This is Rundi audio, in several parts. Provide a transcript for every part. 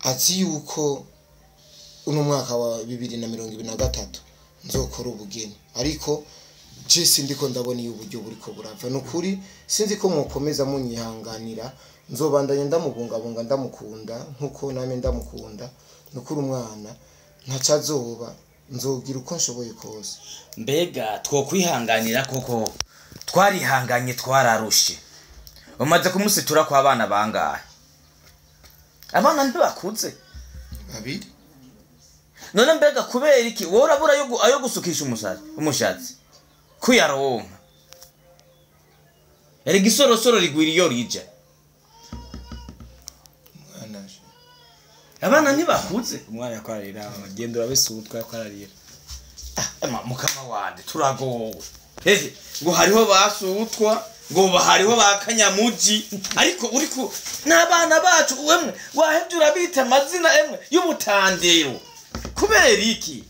azi yuko uno mwaka wa 2023 nzokora ubugeni ariko Jesse ndiko ndabona iyo uburyo buriko burava nukuri sinzi ko mukomeza munyihanganira nzobandanye ndamubungabunga ndamukunda nkuko name ndamukunda nukuri umwana ntacazoba nzogira uko nshoboye kose mbega twokwihanganira koko twarihanganye twararushe umaze kumusitura kwa abana bangahe abana ntibakuze babiri none mbega kubera iki wowe urabura ayo gusukisha umushatsi kuyaronka eri gisorosoro rigwiriyo rija abana ntibakuze umwana yakwarira agenda urabesutwa yakwararira mukama wande turagowe ngo hariho basutwa ngo hariho bakanyamuji ariko uriko n'abana bacu wemwe wahebye urabita amazina emwe y'ubutandero kubera iki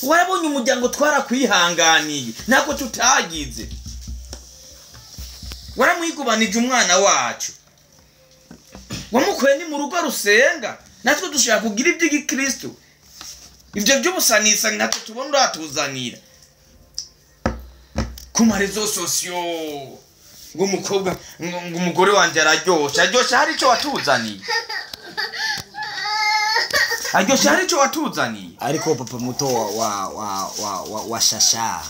warabonye umuryango twarakwihanganiye nako tutagize waramwigubanije umwana wacu wamukuye ni mu rugo rusenga natwe dushaka kugira iby'igikristo ibyo by'ubusanisa natwe tubona uratuzanira ku marezo sosiyo ngo umukobwa ngo umugore wanje araryoshye hari icyo watuzaniye hari icyo watuzaniye ariko papa muto wa shasha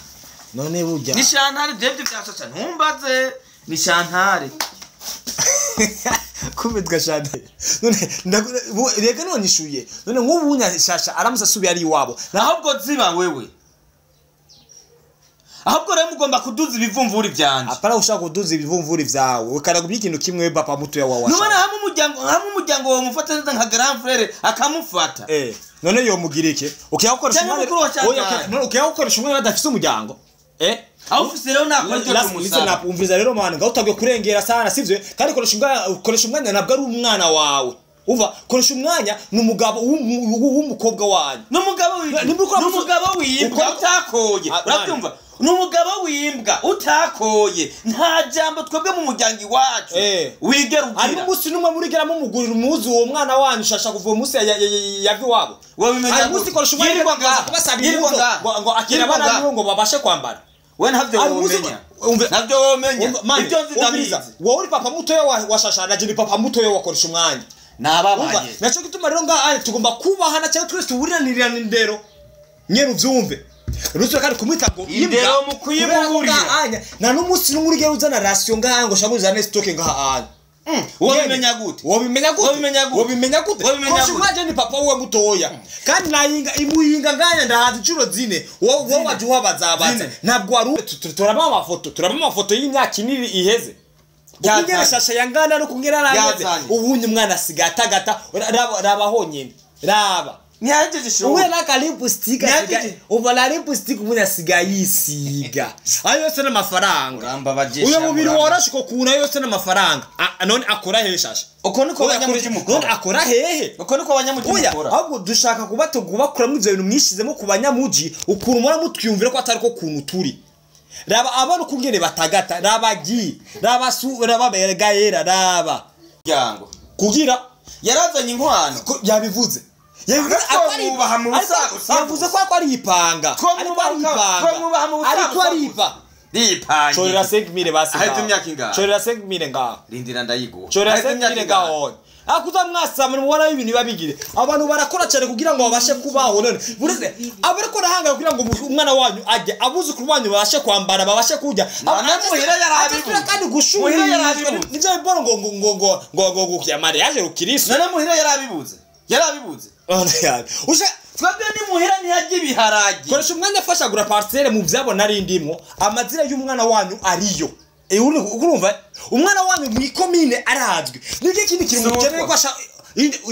none burya ni shantare David byashasha ntumbaze ni shantare kubitwa shantare none reka nonyishuye none nk'ubunya shasha aramusasubiye ari iwabo ahubwo ziba wewe ahubwo rero mugomba kuduza ibivumvuri byanje apara ushaka kuduza ibivumvuri vyawe ukaragubi ikintu kimwe papa muto ya wawa none hamwe umuryango wo mufata nka grand frère akamufata none yo mugirike ukiyakoresha umwana ukiyakoresha umwana badafise umuryango aho ufise rero nakora kumusaba umviza rero mwana ngaho kurengera sana sivyo kandi koresha umwanya nabwo ari umwana wawe uva koresha umwanya numugabo w'umukobwa wanyu numugabo wimbwa utakoye urabyumva numugabo wimbwa utakoye nta jambo twebwe mu muryango iwacu wigera ugira ari umunsi numwe murigera mu mugurira umuzi uwo mwana wanyu shasha kuva umunsi yabiwabo wabimenya umunsi koresha umwanya ngo akira abana ngo babashe kwambara we ntabyo womenya ibyo nzi wowe uri papa muto wa shasha naje ni papa muto wakoresha umwanya nababaye naco gituma rero ngaha tugomba kubahana cyangwa twese tuburanirana indero nyene uvyumve ruzo kandi kumwita ngo indero mu kuyiburira na n'umunsi n'umurige uzana ratio ngaha ngo shabuzane stock ngaha anya wabimenya gute koshi mwaje ni papa we mutoya kandi nayinga imuyinga nganya ndahaza icuro zine wowe waje uhabazabaza ntabwo ari turaba amafoto y'imyaka iniri iheze Ukungera shasha yangana no kungera ranze ubunye umwana sigatagata raba honyene raba nyaje show uwe naka lipstick uva la lipstick ubunya sigayisiga ayo yose n'amafaranga uramba bajesha uyo mubiri worashe ko kuna yose n'amafaranga none akora hehe shasha uko niko abanyamuji mukora akora hehe uko niko abanyamuji mukora ahubwo dushaka kubatugubakura mu ivyo bintu mwishizemo ku banyamuji ukuntu mura mutwiyumvira ko atari ko kuntu turi raba abantu kungene batagata rabagi raba bergaera raba yango kugira yarazanye inkwano yabivuze yavuze ko ari ipanga ariko ari ipa ripanga chorera 5000 basi ahetse imyaka ingahe chorera 5000 ngaho rindira ndayiguha chorera 5000 ngaho akuza mwasama mubona ibintu babigire abantu barakora cyane kugira ngo babashe kubaho none bureze abariko rahanga kugira ngo umwana wanyu ajye abuze kurwanyu babashe kwambara babashe kujya muhira yarabivuze kandi gushumira nivyo biboro ngo kuyamare yaje rukiriso none muhira yarabibuze usha twabwe ni muhira ntihajye ibiharage koresha umwanya afashagura parcelle mu byabo narindimwo amazira y'umwana wanyu ariyo urumva umwana wanyu mu ikomine arazwe nige kindi kintu mukeneye ko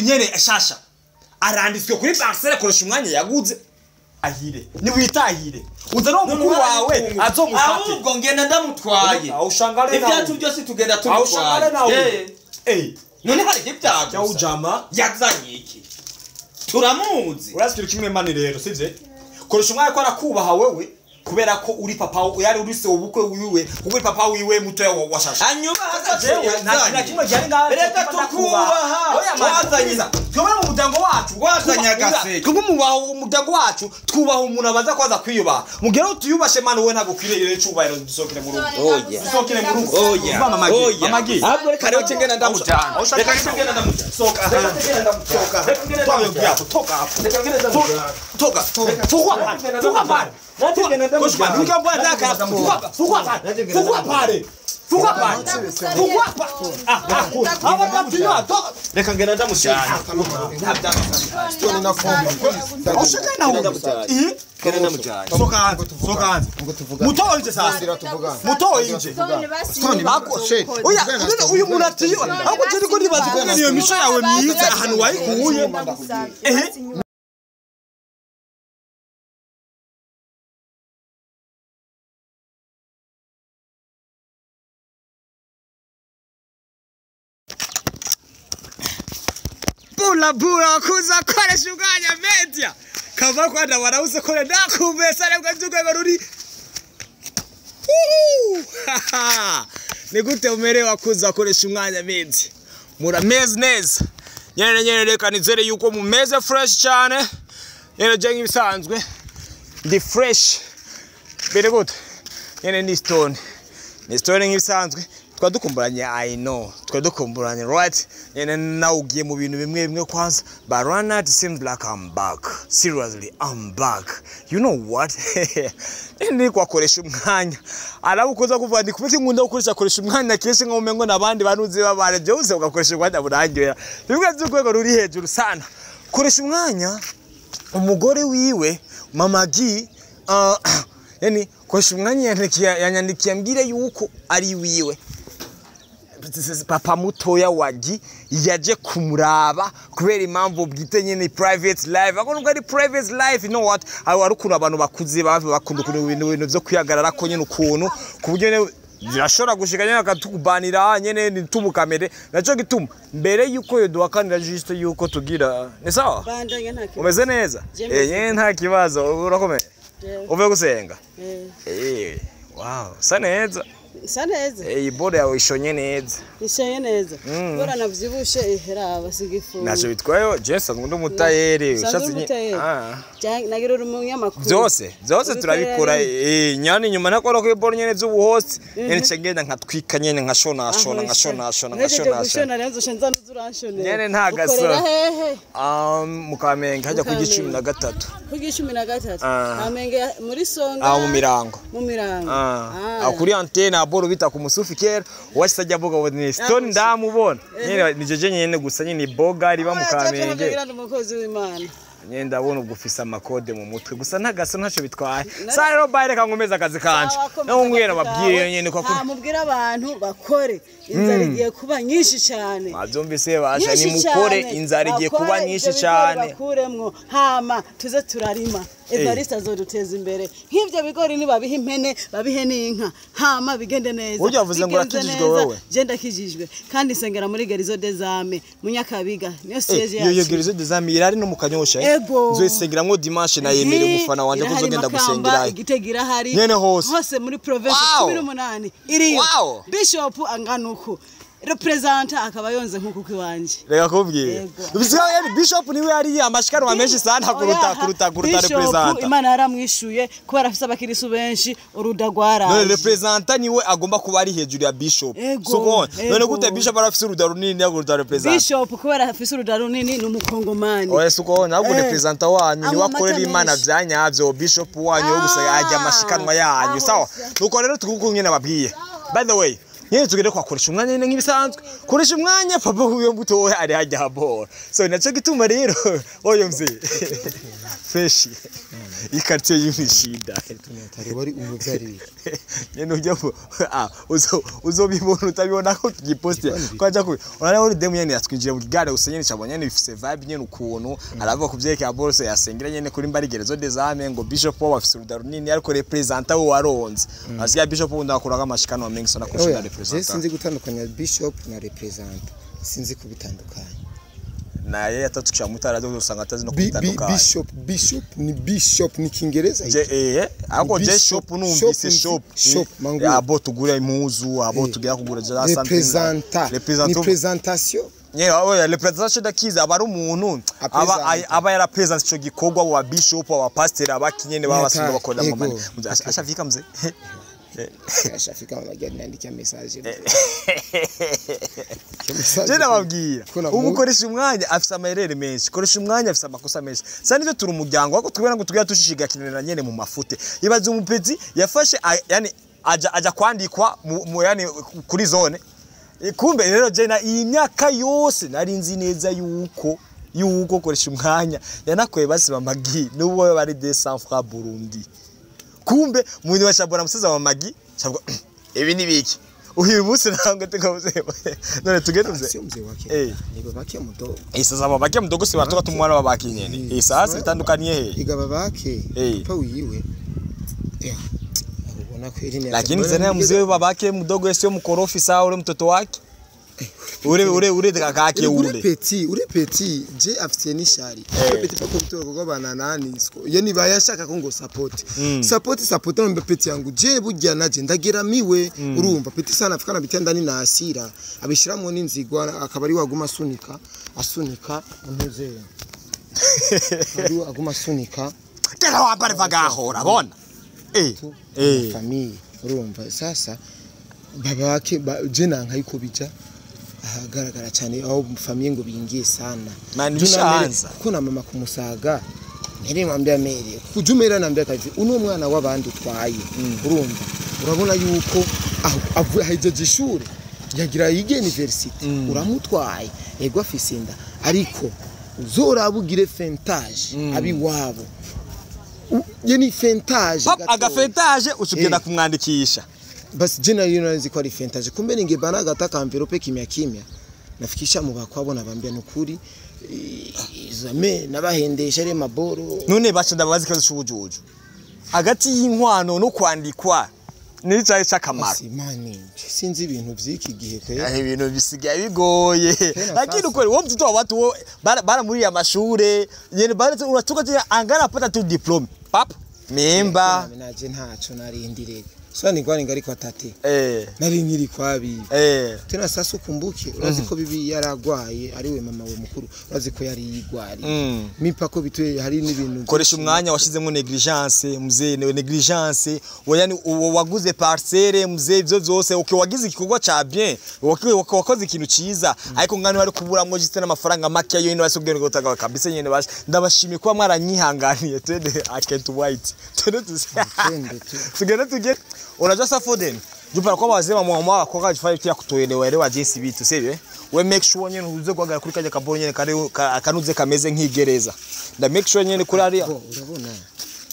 nyene shasha aranditswe kuri parcelle koresha umwanya yaguze ahire ni witahire uza no mukuru wawe azomufate ahubwo ngenda ndamutwaye ibyacu byose tugenda tumutwaye none hari ibyacu ujama yazanye iki turamuzi urasitira kimwe mani rero sivye koresha umwanya ko arakubaha wewe kubera ko uri papa yari uri se ubukwe wiwe uri papa wiwe muto washasha anyuma hagajewe nta kimwe cyari ngaho reka tukubaha wazanyiza twebwe mu muryango wacu wazanyagase twebwe mu muryango wacu twubaha umuntu abaza kwaza kwiyubaha mugero tuyubashe mani we ntabwo kwirere cyubahiro dusokere mu rugo dusokere mu rugo mamagi ahubwo reka rero kengena ndamujana reka kengena ndamujana soka reka kengena ndamujana toka fuka pale reka ngena ndamujana Stone na form mutoinje sasa mutoinje oya uyu muratiyo ahubwo cyari ko nibaza ko niyo misho yawe myiza ahantu wayikuye bula kuza koresha umwanya media kava kwanda barause kore ndakumesa nabwo nzugwe ruri ni gute umerewa kuza koresha umwanya media murameze neza nyene reka nizere yuko mumeze fresh cyane nyene je ngibisanzwe ndi fresh bere gute nyene ni stone ngibisanzwe twadukumburanye I know twadukumburanye right nyene nawugiye mu bintu bimwe kwanza but right now it seems like I'm back seriously I'm back you know what ndi kwakoresha umwanya arabukoza kuva ndi kubiti nkunda gukoresha umwanya keshe nko umengo nabandi banuze babare je uze ugakoresha umwanya burangera bimwe by'urwego ruri hejuru sana koresha umwanya umugore wiwe mamagi yani koresha umwanya yanyandikiye ambire yuko ari wiwe papa mutoya wagi yaje kumuraba kubera impamvu bwite nyene private life akonubwo ari private life you know what arukuru abantu bakuze bakunda ibintu byo kwihagarara ko nyene ukuntu kuburyo zirashora gushika nyene akatukubanira nyene nitumukamere naco gituma mbere yuko yo duhakanira juste yuko tugira ni sawa umeze neza nyene nta kibazo urakomeye uve gusenga wow saneza bora yawe ishonye neza bora navyibushe ihera basigifu nacho bitwayo Jessa ngundo mutayere ushatse nagira umunyamakuru byose turabikora nyane nyuma nakora ko bora nyene zubuhosi nyene cengenda nkatwika nyene nkashona renzo shenza nuzurashone nyene ntagaso mukamenga hajya ku 13 ku 13 amenge muri songa mu mirango kuri antena boro bita ku musufikera wasajya avuga ngo ni Stone ndamubona nyene nijeje nyene gusa nyene boga riba mukamenge nyene ndabona ugufisa amakode mu mutwe gusa ntagaso ntaco bitwaye sa rero bayireka ngomeza akazi kanje no ngwira mabwiye nyene ko mubwira abantu bakore inzara igiye kuba nyinshi cyane bavyumvise basha ni mukore inzara igiye kuba nyinshi cyane bakuremwo hama tuze turarima Evariste azoduteza imbere nk'ivyo bigori ni babiha impene babihe n'inka hama bigende neza uryo avuze ngo urakijijwe wewe je ndakijijwe kandi sengera muri Gerizo Dezame munyakabiga niyo siege yacu yo Gerizo Dezame irari no mukanyosha nzosengera ngo dimanche na yemere umufana wanje kuzogenda gusengera igitegira hari nyene hose muri province 18 iri bishop anganuko representa akaba yonze nkuko kwanje reka kubwiye ubisigaye yani bishop niwe yari amashikano menshi sana kuruta representa Imana yaramwishuye kuba arafise abakirisu benshi urudagwara none representa niwe agomba kuba ari hejuru ya bishop so none gute bishop arafise urudaro runini yaguruta representa bishop kuba arafise urudaro runini n'umukongomani oya suko nabwo representa wanyu ni wakorera Imana vyanyavyo bishop wanyu wo gusa ajya amashikanwa yanyu sawa nuko rero tukukunye nababwiye by the way nyene tugere kwakoresha umwanya nyene nk'ibisanzwe koresha umwanya papa huyo mbuto ari hajya habora so naco gituma rero oyo mze fresh ikartiye y'imishida tari wari umubyari nyene ujya uzobibona utabibona ko tugiposte kwaje ko urana uri demu nyene yatwinjira mu gare usenyene cyabonye nyene bifise vibe nyene ukuntu aravuga kuvyeke aboro so yasengera nyene kuri mbari Gerizo Dezame ngo bishop wa bafise urudaro nini ariko representa wo waronze asiya bishop wundi akuraga amashikano wa mengi sona kushira sinzi gutandukanya bishop na representa sinzi kubitandukanya naye atatukisha mutara zo usanga atazi no kutandukana bishop ni Kiingereza ako je shop numvise shop abo tugura impuzu abo tugira kugura za ni presentation oya representation dakiza abari umuntu aba yara presence cyo gikorwa wa bishop wa pastor abakinyene babasinga bakora mu mane ashafika mze ashafika amagari nandika message jena babwira ubukoresha umwanya afisa amayerere menshi koresha umwanya afisa amakosa menshi sani byo turi umuryango wako twibera ngo tugira tushishiga kinera nyene mu mafute ibaze umupeti yafashe yani aja kwandikwa mu yani kuri zone kumbe rero jena iyi myaka yose nari nzi neza yuko koresha umwanya yanakoye basiba magi nubo bari 200 francs Burundi kumbe mwenye washabona musaza wa magi chabwo ibi ni biki uyu munsi ntango tukabuze none tugende mze ni babake mudogo sasa babake mudogo si batoka tumwana babake nyene sasa bitandukaniye he iga babake pa uyiwe ubona ko iri lakini zana mzee babake mudogo sio mkorofi sawa ule mtoto wake ure kakake ure petit je afite nishari petit pako bitoro ko bana nani yani bayashaka ko ngo support no petit yangu je burya naje ndageramiwe urumva petit sana afukana bitenda ni nasira abishiramo n'inzigwa akabari waguma asunika untuze ari aguma asunika tera wambare bagahora bona famille urumva sasa babake je nankayiko bija ahagaragara cyane aho famille ngo bingiye sana manushanza kuna mama kumusaga nere mwambya mere kujumera nambya kazi uno mwana w'abandi utwaye urumva urabona yuko avuye hajeje ishure yagira yige university uramutwaye ego afisinda ariko uzorabugire fentage abiwabo yeni fentage agafentage ushugenda kumwandikisha basi jina yunanzi kwa fentage kumbe ningebana gataka envelope kimya nafikisha mu bakwabona bambya nukuri izame nabahendesha re maboro none bacha ndabazi kazi cy'ubujuju agati y'inkwano no kwandikwa nicaye cyakamara imani sinzi ibintu byiki gihe kwe ibintu bisigaye bigoye lakini uko wo mtoto wa watu bara muri ya mashure yene bara uratuka angana apata tu diplome pap memba naje ntaco narindirega Swani kwani ngari kwa tate. Nari nkiri kwabi. Tena sasa ukumbuke urazi ko bibi yaragwaye ari we mama we mukuru urazi ko yari yigwari. Mipako bituye hari n'ibintu. Koresha umwanya washizemo negligence muzee negligence yani waguze parcelle muzee byo byose wagize igikorwa ca bien wakoze ikintu ciza ariko ngani wari kuburamwo jiste n'amafaranga make yo ino basubwene gutanga kabisa nyene bashi ndabashimiye kuba mwaranyihanganiye twende I can't wait. Tugenda tugende unajua Safoden jupara kwa wazema mwa kwa kafanya kia kutoelewa jinsi bitu sebe we make sure nyene uze kwagara kuri kaje kaboro nyene kanuze kameze nk'igereza nda make sure nyene kuri ari urabona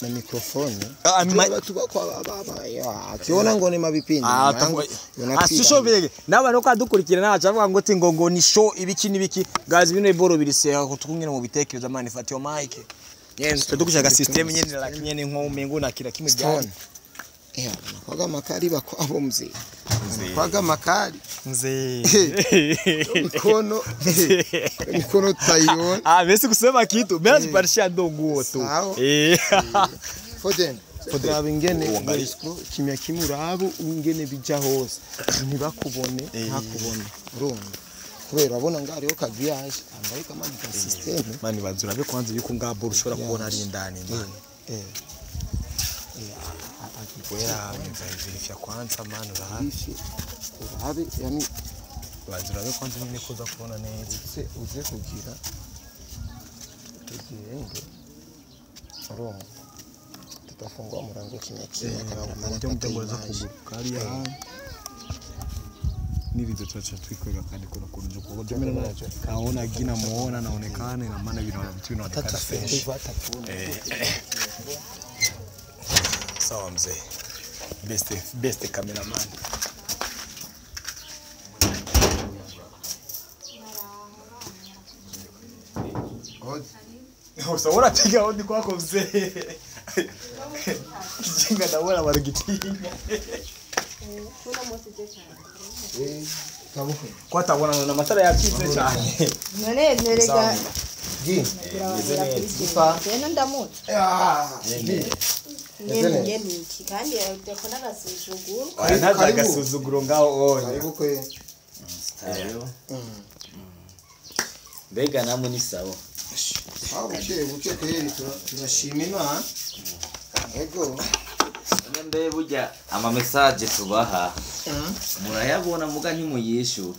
na microphone abantu bakwa baba ya akiona ngo ni mabipindi asisho bege naba no kadukurikira nacavuga ngo ti ngo ni show ibiki gazi bino iboro biriseka kutukunyira mu bitekerezo mani fatio mike nyene tudukushaga system nyene lakini nko mengo na kila kimwe byane kwaga makari bako abo mzee kwaga makari mzee mikono tayon besi kusema kitu mimi parishia ndongo tu Foden abingene kimya kimurabo ungene bija hose ntibakubone ntakubone urumva kubera abona ngari yo kagiyaje ambaye kama ni system mani bazura be kwanza yuko ngabo ushobora kubona ari indani mani wera verifya kwanza mani urabe yani bazura be kwanza nyine kuza kubona neza se uze kugira tugenge urumva tutafungwa murango kimya kana cyo mutemboza kugukariya nilizo chacha tuikweka kandi kuna kunjo kwa jamii nacho kaona gina muona naonekana na maana vinaona vitu vinaonekana fresh sawa mzee best cameraman Usawora piga hodi kwako mzee kijinga na wala marigitinya kuna mosije cyane Tabukwe. ko atabona na matara yakitse cyane none nerega Gi. Ipa tena ndamutse Nene. ngeni iki kandi yakona gasuzuguro ntaza gasuzuguro ngaho onye Tabukwe. mbega namwe ni sawa Buke kweri turashima Imana. Ego. mbe burya ama message tubaha murayabona muga ntimuyishura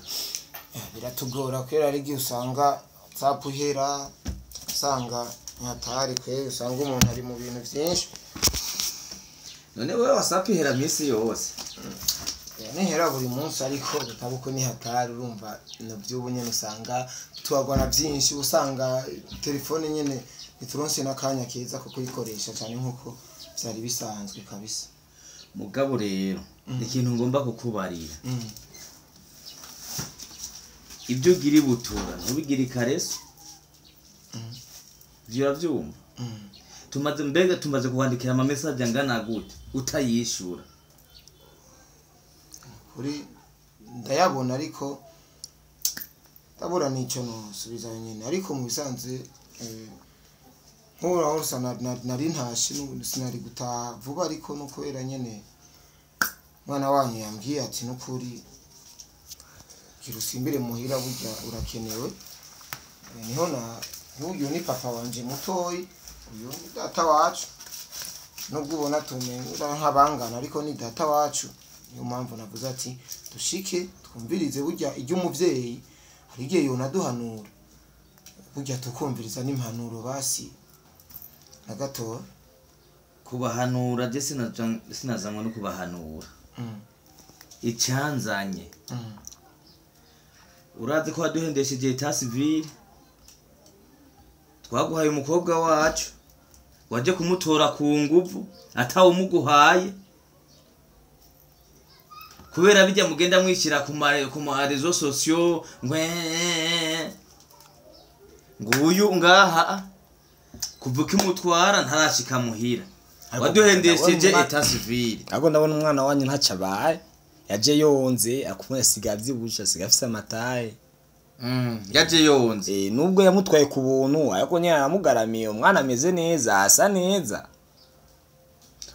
Biratugora kwera ari usanga WhatsApp uhera usanga nyatari kweri usanga umuntu ari mu bintu byinshi. none wewe WhatsApp ihera misi yose Nihera buri munsi ariko Tabukwe ni hatari urumva nabyubu nyene usanga twagwana byinshi usanga telefone nyene nituronse nakanya keza ko kuyikoresha cyane nkuko byari bisanzwe kabisa. mugabo rero ikintu ngomba kukubarira ibyo ugiri butura ntubigire ikareso vyumva tumaze kuwandikira ama message angana gute utayishura kuri ndayabona ariko tabura nico no subiza nyene ariko mu bisanzwe nkora hose nari ntashi sinari gutaha vuba ariko no kwera nyene mwana wanyu yambwiye ati nukuri kirusimbire muhira burya urakenewe niho na uyu ni papa wanje mutoyi uyu ni data wacu nubwo ubona tumenya nk'abangana ariko ni data wacu niyo mpamvu navuze ati dushike twumvirize burya iby'umuvyeyi hari igihe yonaduhanura burya tukumviriza n'impanuro basi na gato kubahanura je sinazanywa no kubahanura icyanzanye urazi ko waduhendesheje ta civile twaguhaye umukobwa wacu waje kumutora ku nguvu atawe umuguhaye kubera bijya mugenda mwishira ku ma réseaux sociaux nguyu ngaha kuvuka imutwara ntarashika muhira waduhendesheje eta civile ntabwo ndabona umwana wanyu ntacabaye yaje yonze akumwe sigavye busha sigafise amataye yaje yonze nubwo yamutwaye ku buntu ariko nyine aramugaramiye umwana ameze neza asa neza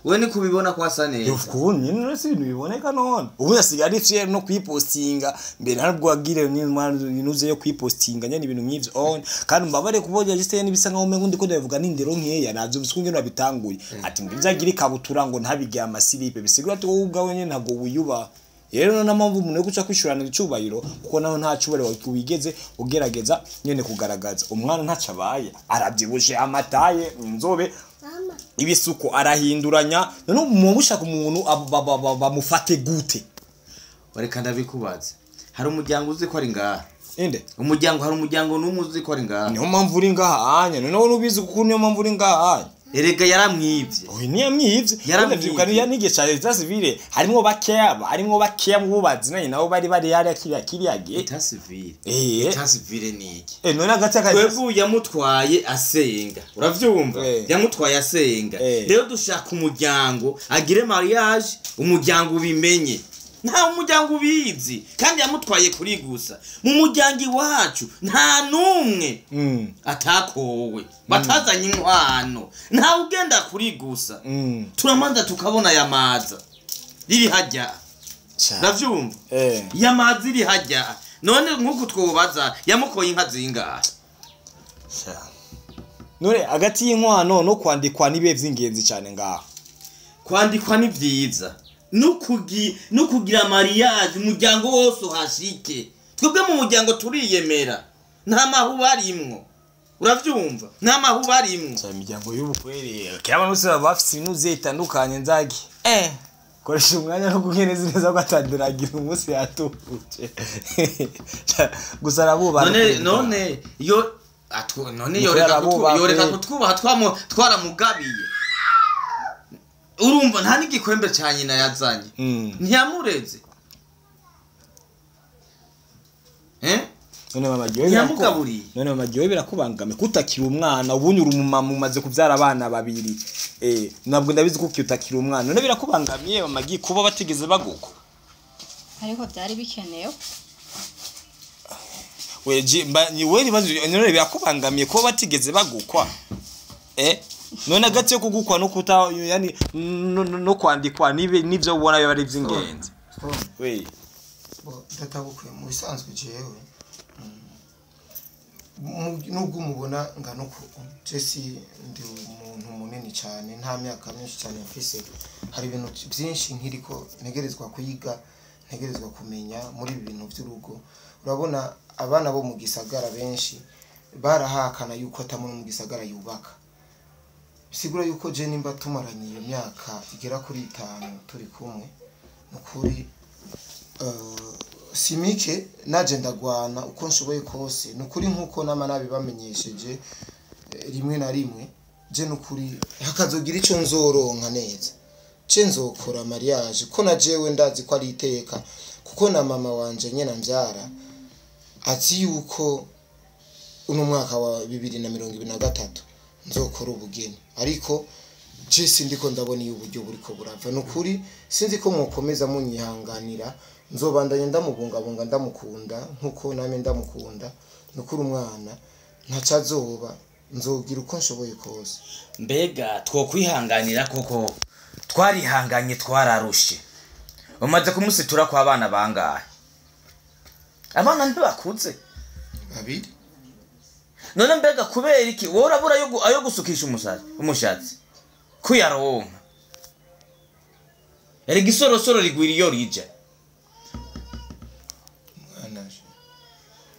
we ni kubibona ko asa neza ukuntu nyine si ibintu biboneka none ubu yasigaye ari fier no kwipostinga mbere ntabwo wagire ninuze yo kwipostinga nyine ibintu nk'ivyo on kandi mbabare kubonye giste nibisa nkaho umengo ndiko ndavuga n'indero nkeya navyo bisukungene nabitanguye ati ngo byagira ikabutura ngo ntabige amasilipe bisigura ati wowe ubwawe nyine ntabwo wiyuba rero na mpamvu umuntu yo guca kwishurana icubahiro kuko naho nta cubahiro wigeze ugerageza nyene kugaragaza umwana ntacabaye arabyibushe amataye inzobe ibisuko arahinduranya none mu bushaka umuntu bamufate gute bareka ndabikubaze hari umuryango uzi ko ari ngaha inde umuryango hari umuryango n'umuzi ko ari ngaha niyo mpamvu uri ngaha anya none wowe ubizi kuko niyo mpamvu uri ngaha anya erega yaramwivye oyi niyo mwivye yaramwivye ya nigesha leta civile harimo bakeya mu bubazi nanye nabo bari yari kiriage leta civile leta civile niki none agataka twebwe yamutwaye asenga uravyumva yamutwaye asenga rero dushaka umuryango agire mariage umuryango ubimenye nta umuryango ubizi kandi yamutwaye kuri gusa mu muryango iwacu nta numwe atakowe batazanye inkwano nta ugenda kuri gusa turamanza tukabona yamaza riri hajya ndavyumva yamaza iri hajya none nkuko twobaza yamukoye inka zingahe none agati y'inkwano no kwandikwa nibe vy'ingenzi cyane ngaho kwandikwa ni vyiza nukugira mariage umuryango wose uhashike twebwe mu muryango turiyemera nta mahuba arimwo uravyumva nta mahuba arimwo cyane imiryango y'ubukwere kiraba nose bafite ibintu zitandukanye nzagi koresha umwanya no kugeneza neza ko atandiragira umunsi yatubuje gusa arabuba none yo yoreka kutwubaha twaramugabiye urumva nta n'igikwembe ca nyina yazanye ntiyamureze none mama giwe birakubangame kutakira umwana ubundi uri umumama umaze kuvyara abana babiri nabwo ndabizi ko utakira umwana none birakubangamiye mama giye kuba batigeze baguko ariko byari bikenewe we nibazo none byakubangamiye ko batigeze bagukwa none agati yo kugukwa no kuta yani no kwandikwa nivyo ubona yo ari vy'ingenzi we ndatabukuye mu bisanzwe jewe nubwo umubona ngano ko Jesse ndi umuntu munini cyane nta myaka myinshi cyane mfise hari ibintu byinshi nkiriko ntegerezwa kuyiga ntegerezwa kumenya muri ibi bintu by'urugo urabona abana bo mu gisagara benshi barahakana yuko atamuntu mu gisagara yubaka sigura yuko je nimba tumaranye iyo myaka igera kuri 5 turi kumwe nukuri simike naje ndagwana uko nshoboye kose nukuri nkuko nama nabibamenyesheje rimwe na rimwe je nukuri hakazogira ico nzoronka neza ce nzokora mariage ko na jewe ndazi ko ari iteka kuko na mama wanje nyena mbyara ati yuko uno mwaka wa 2023 nzokora ubugeni ariko Jesse ndiko ndabona iyo uburyo buriko burava nukuri sinzi ko mukomeza munyihanganira nzobandanye ndamubungabunga ndamukunda nkuko name ndamukunda nukuri umwana ntacazoba nzogira uko nshoboye kose mbega twokwihanganira koko twarihanganye twararushe umaze kumusitura kwa abana bangahe abana ntibakuze babiri none mbega kubera iki wora bura ayo gusukisha umushatsi kuyaronka erega isorosoro rigwira iyo rija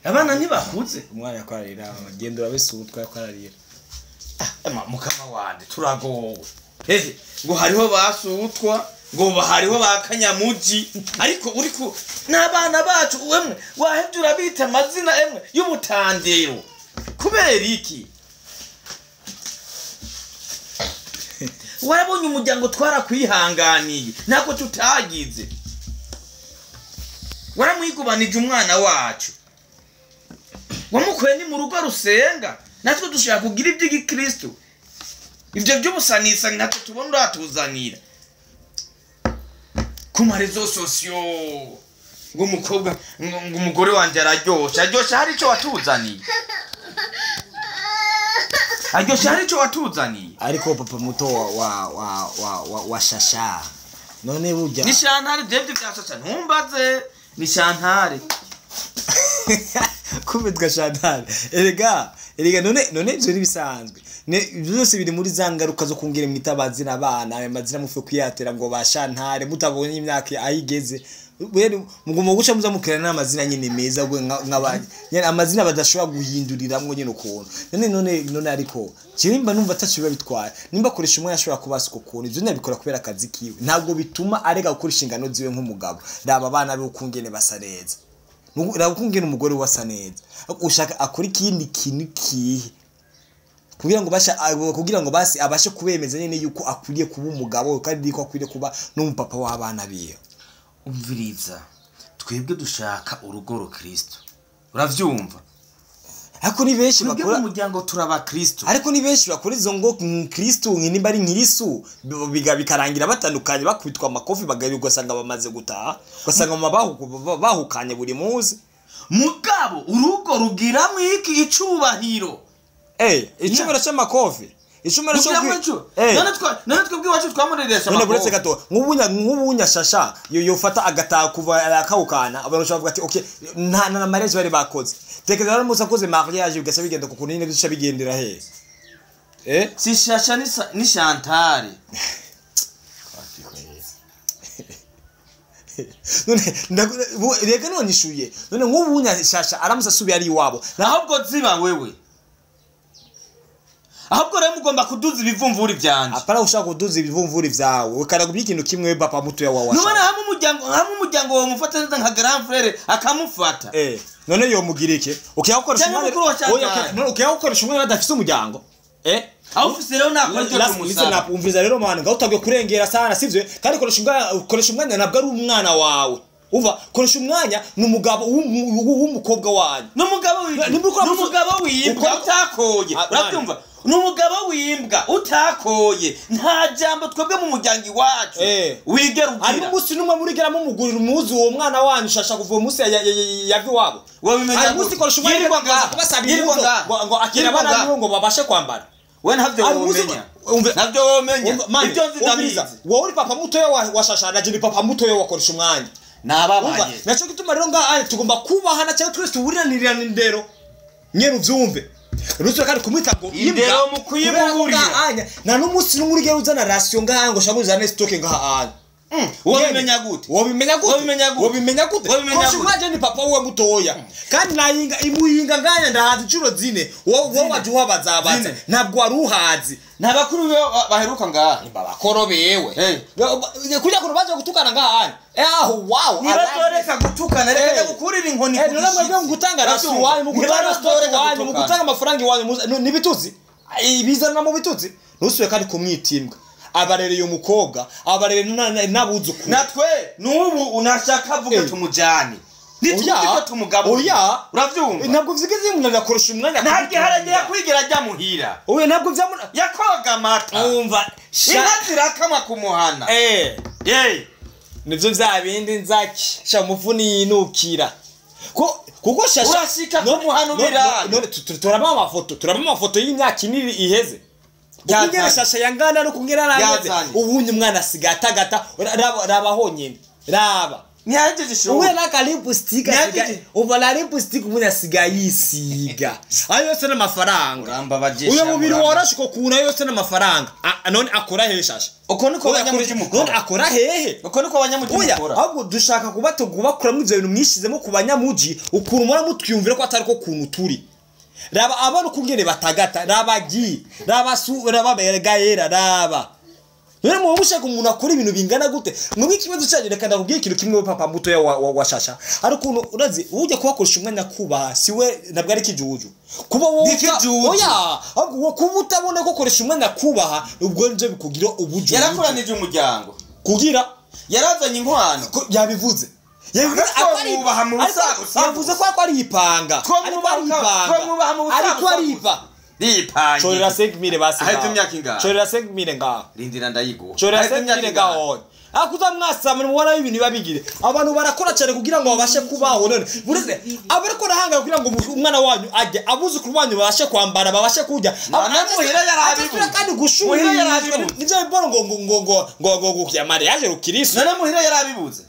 abana ntibakuze umwana yakwarira agenda urabesutwa yakwarira mukama wande turagowe ngo hariho basutwa ngo hariho bakanyamuji ariko uri ku nabana bacu wemwe wahevye urabita amazina emwe y'ubutandero kubera iki warabonye umuryango twarakwihanganiye nako tutagize waramwigubanije umwana wacu wamukuye ni mu rugo rusenga natwe dushaka kugira iby'igikristo ivyo by'ubusanisa natwe tubona uratuzanira ku marezo sosio ngo umukobwa ngo umugore wanje araryosha hari ico watuzaniye hari ico watuzaniye ariko papa muto wa shasha none burya ni shantare devye bya shasha ntumbaze ni shantare kubitwa shantare erega none ivyo bisanzwe byose biri muri zangaruka zo kungera mwitabazi nabana amazina mufe kwiyatera ngo bashantare mutabonye imyaka ayigeze mugumo guca muza mukirana n'amazina nyine meza gwe nk'abanye nyene amazina badashobora guhinduriramwe nyine ukuntu none ariko kirimba numva ataciba bitwara nimba koresha umwe yashobora kubasuka ukuntu ivyo nabikora kubera akazi kiwe ntabwo bituma arega gukora inshingano ziwe nk'umugabo raba abana be ukungene basa neza raba ukungene umugore wasa neza ushaka akora ikindi kintu kihe kugira ngo basi abashe kubemeza nyene yuko akwiriye kuba umugabo kandi ko akwiriye kuba n'umupapa w'abana biyo umviriza twebwe dushaka urugo rukristo uravyumva ariko ni benshi bakora umuryango turaba kristo ariko ni benshi bakora izo ngo kristo nimba ari nkirisu bikarangira batandukanye bakubitwa amakofi bagabirwa sanga bamaze gutaha gasanga bahukanye buri muzi mugabo urugo rugira mwiki icubahiro icumero c'amakofi icumero cyo none twebwe wacu twamureresha none buretse gato nk'ubunya shasha yofata agata kuva akawukana abantu bavuga ati okay na marriage bari bakoze tekeza rero musa koze mariage ugasa bigenda ku kunini bisha bigendera he si shasha ni Chantal none rega none ishuye none nk'ubunya shasha aramusa subi ari iwabo ahubwo ziba wewe ahubwo rero mugomba kuduza ibivumvuri byanje apara ushaka kuduza ibivumvuri vyawe ukaragubi ikintu kimwe papa muto yawa none hamwe umuryango wo mufata neza nka grand frère akamufata none yo mugirike ukiyakoresha umwe ukiyakoresha umwe badafise umuryango aho ufise rero nakora cyo kumusaba umviza rero mwana ngautabwe kurengera sana sivyo kandi koresha umwanya nabwo ari umwana wawe uva koresha umwanya numugabo w'umukobwa wanyu numugabo w'imwe utakoye urabyumva numugabo w'imwe imbwa utakoye nta jambo twebwe mu muryango iwacu wigera ugira ari umunsi numwe murigera mu mugurira umuzi uwo mwana wanyu shasha kuva umunsi ya Abiwabo wabimenya umunsi koresha umwanya ngo akira abana ngo babashe kwambara we ntabyo womenya nabyo womenya ibyo nzi ndabizi wowe uri papa mutoya wa shasha naje ni papa mutoya wakoresha umwanya nababanye naco gituma rero ngaha tugomba kubahana cyangwa twese tuburanirira indero nyene uvyumve rusura kandi kumwita ngo indero mu kuyiburira na n'umunsi n'umurigero uzana ration ngaha ngo shamuzane stock ngaha anya wabimenya gute koresha umwanya ni papa we mutoya kandi nayinga imuyinga nganya ndahazi incuro zine wowe waje uhabazabaza ntabwo waruhazi ntabakuru baheruka ngaha babakoro bewe kujya ku rubanza gutukana ngaha wow nibazoreka gutukana reka gukurira inkoni ku gishitsi mu gutanga ration wanyu mu gutanga story wanyu mu gutanga amafaranga wanyu nibituzi ibizana mu bituzi nusuye kandi kumwitimbwa abarereye umukobwa abarere nabuzuku natwe nubu unashaka vuga tumujani nitujye tumugabo uravyumva ntabwo vyigize umuntu akoresha umwanya ntabwo haragera kwigira ajya muhira oye ntabwo vyamuna yakoga mata umva inazira kama kumuhana nivyo vyabindi nzaki sha muvuni yinukira kuko shasha urashika kumuhana ubira turaba amafoto y'imyaka iniri iheze Ukungera shasha yangana no kungera rangaze ubunye umwana asigatagata raba honyene raba nyaje sho uwe na kalipu sticker uva la lipu sticker ubunya sigayisiga ayo yose n'amafaranga uramba bajesha uyo mubiri worashiko kuna yose n'amafaranga none akora hehe shasha uko niko abanyamuji mukora none akora hehe uko niko abanyamuji mukora ahubwo dushaka kubakuramwo ivyo bintu mwishizemo ku banyamuji ukuntu mura mutwiyumvira ko atari ko kuntu turi raba abana ukungene batagata rabagi raba bergaera raba rero mu bushaka umuntu akora ibintu bingana gute mwumwe ikibazo cyane reka ndakubwiye ikintu kimwe papa mutoya wa shasha ari ukuntu urazi uje kubakoresha umwanya kuba siwe nabwo ari kijuju kuba wowe oya ahubwo kuba utabona ko koresha umwanya kubaha ubwo nje bikugira ubuju yarakoranije umuryango kugira yarazanye inkwano yabivuze yavuze ko ari ipanga ariko ari ipa ripanga chorera 5000 basi ahita imyaka ingahe chorera 5000 ngaho rindira ndayiguha chorera 5000 ngaho akuza mwasama mubona ibintu babigire abantu barakora cyane kugira ngo babashe kubaho none bureze abariko rahanga kugira ngo umwana wanyu ajye abuze ku banyu babashe kwambara babashe kujya muhira yarabibuze kandi gushura nivyo biboro ngo ya mariage rukirisu none muhira yarabibuze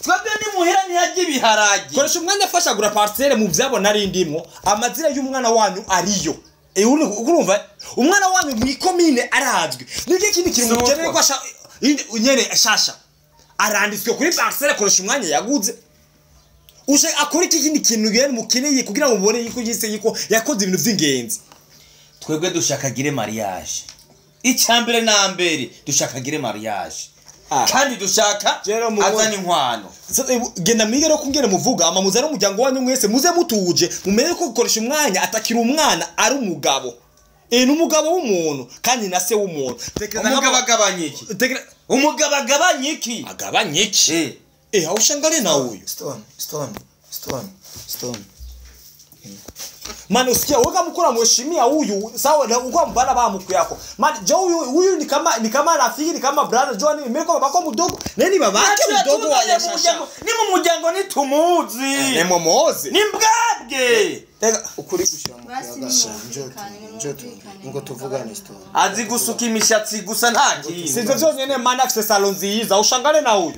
twebwe ni muhira ntihajye ibiharage koresha umwanya afashagura parcelle mu vyabona ari ndimo amazira y'umwana wanyu ariyo urumva umwana wanyu mu ikomine arazwi nige kindi kintu mukeneye ko nyene shasha aranditswe kuri parcelle koresha umwanya yaguze akora ikindi kintu yari mukeneye kugira ngo mubone yuko yiko yakoze ibintu vy'ingenzi twebwe dushakagire mariage icyambere na mbere dushakagire mariage kandi dushaka azana inkwano genda mwigero kungene muvuga amamuza no muryango wanyu mwese muze mutuje mumenye ko gukoresha umwanya atakira umwana ari umugabo n'umugabo w'umuntu kandi na se w'umuntu umugabo agabanyiki aho ushangane na uyu stone Mano usikia weka mkora mheshimia huyu sawa na uko mbana ba mkuu yako. Man jo huyu ni kama rafiki ni kama brother jo ni meko bako mdogo. Nani babake mdogo wa Shasha. Ni mu muryango ni tumuzi. Ni momozi. Ni mbwabwe. Tega ukuri gushira njoto ngo tuvugane stone. Azi gusuka imishatsi gusa nta kintu. Sinzo vyonyene mana access salon ziza ushangane na huyu.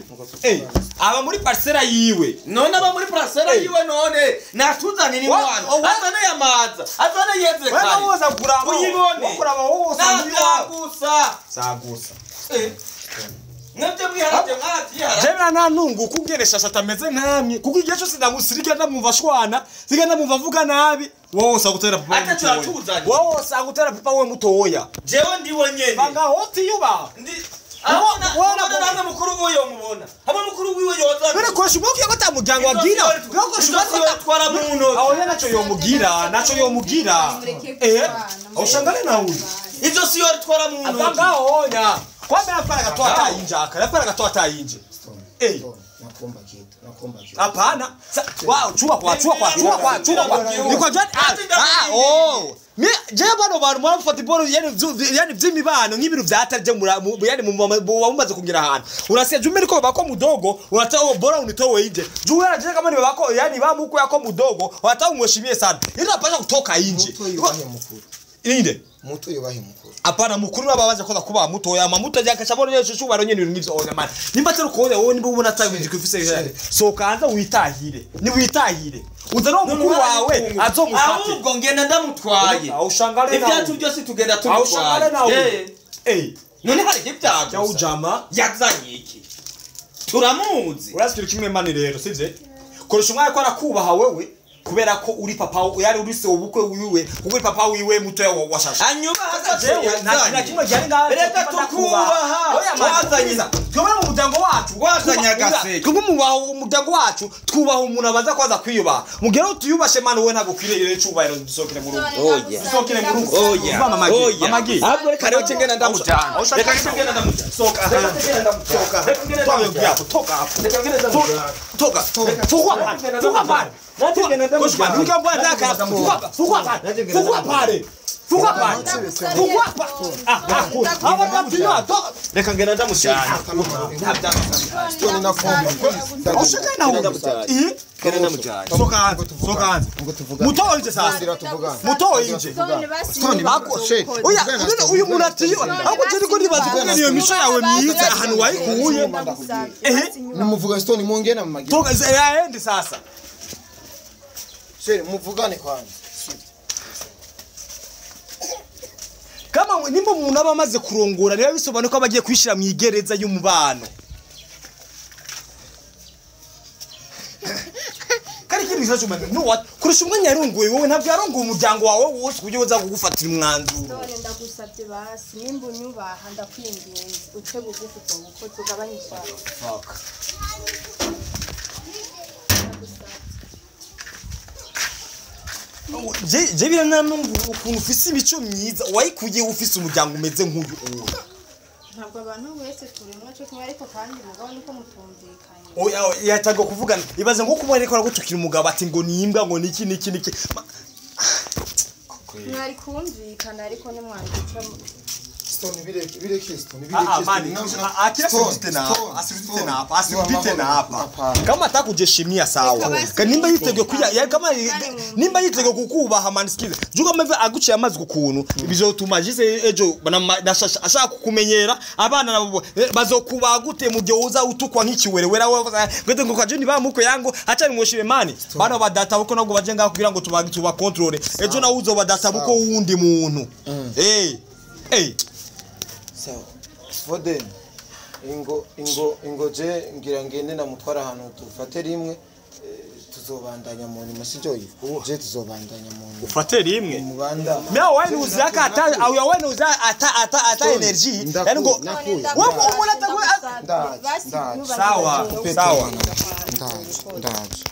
Aba muri parcela yiwe. None aba muri parcela yiwe none natuzane ni mwana. Azana yamaza. Azana yeze kare. Wewe woza kuraba. Uyibone. Kuraba wowe sagusa. Nabyo mwiharaje mwaravyihara. Jena na nungu kungere Shasha tameze nkamye. Kuko igihe cyose ndamusirika ndamumva shwana, sigana mumva vuga nabi. Wowe usagutera papa. Ata turatuzanye. Wowe usagutera papa we mutoya. Jewe ndiwe nyene. Banga hoti yuba. Wana nanga mukuru uyo mubona. Haba mukuru wiwe yoza. Bere koshi muko yagata muryango wagira. Bako shubaka twara muno. Aho yana cyo yomugira. Ushangane na huyu. Izo siyo twara muno. Banga honya. Kwamba yaparaga to atayinjaka. Yaparaga to atayinje. Nakomba kitu. Hapana. Wow, chua kwa. Niko jani. je bano bantu murafata iboro yani vy'imibano nk'ibintu vyatarje yani mumaze kugira ahantu urasiya jume niko bako mudogo urataho bora unitowe inje juwe je kama ni bako yani bamuko yako mudogo watao umweshimie sana ila pasha kutoka inje inde muto yobahe mukuru apana mukuru nababaze koza kuba muto ya mamuto yakashabona yesu shubaro nyene ibintu ngivyo oya man nimba tero koza wowe nimba ubona tabizi kwifise so kanza witahire ni witahire uzano mukuru wawe azomufate ahubwo ngenda ndamutwaye awushangare nawe ibyacu byose tugenda tumutwaye none hari ibyacu cyo ujama yazanye iki turamuzi urasitira kimwe mani rero sivye koresha umwanya ko arakubaha wewe kubera ko uri papa yari uri se ubukwe wiwe uri papa wiwe muto washasha anyuba hakaje na kimwe cyane ngaho reka tukubaha wazanyiza twabara mu muryango wacu wazanyagase twumubaha umuryango wacu twubaha umuntu abaza kwaza kwiyuba mugero tuyubashe mani we ntago kwirere cyubahiro dusokere mu rugo dusokere mu rugo amagi ahubwo reka rero cengena ndamujana reka cengena ndamujana soka reka ngenda ndamujana toka Koshman, nunca pode dar cara. Fuga pare. Reka ngena ndamushana. Stone na kombi. Oshaka Soka. Muto inje sasa. Muto inje. Stone bako she. Oya, uyu munatiyo. Ako turi ko nibaza ko niyo misho yawe myiza ahantu wayikuye. Nimuvuga Stone mungena mu magi. Toka yaende sasa. Shere muvugane kwanza. Kama nimba umuntu aba amaze kurongora rero bisobanuye ko abagiye kwishira mu igereza y'umubano. Kari kiri bizaje umane no what kurusha umwanya yarongoye wowe ntabwo yarongoye umuryango wawe wose kujye uza kugufatira umwanzuro. Dore ndagusabye basi nimba unyubaha ndakwinginze uce bugufi uko tugabanyisha. Fuck. Je bira nanumva ukuntu ufise imico myiza wayikuye ufise umuryango umeze nk'uyu uwo. Ntabwo abantu wese turimo cyo kumwe ariko kandi mugabo niko mutumvikanye. Oya yatago kuvugana ibaze ngo kuba ariko aragutukira umugabo ati ngo nimbwa ngo niki. Mwari kumvikana ariko nimwandika Stone bireke Stone mani asibite na hapa kama atakujeshimia sawa kanimba yitege kuya kama nimba yitege kukubaha man skill juga mve aguciye amazi kukuntu bizotuma jise ejo ashaka kukumenyera abana nabo bazokuba gute mu gihe uza utukwa nk'ikiwerewera gwete ngo kaje ni bamuko yango acha ni mwoshire mani bana badata buko nabwo baje ngaho kugira ngo tuba control ejo na uzo badata buko wundi muntu sawa Foden ingo je ngira ngende namutwara ahantu tufate rimwe tuzobandanya mu nyuma sijoyi je tuzobandanya mu nyuma ufate rimwe mubanda mea wani uzaka ata au ya wani uza ata energy yani ngo wewe umona tagwe ndaje sawa ndaje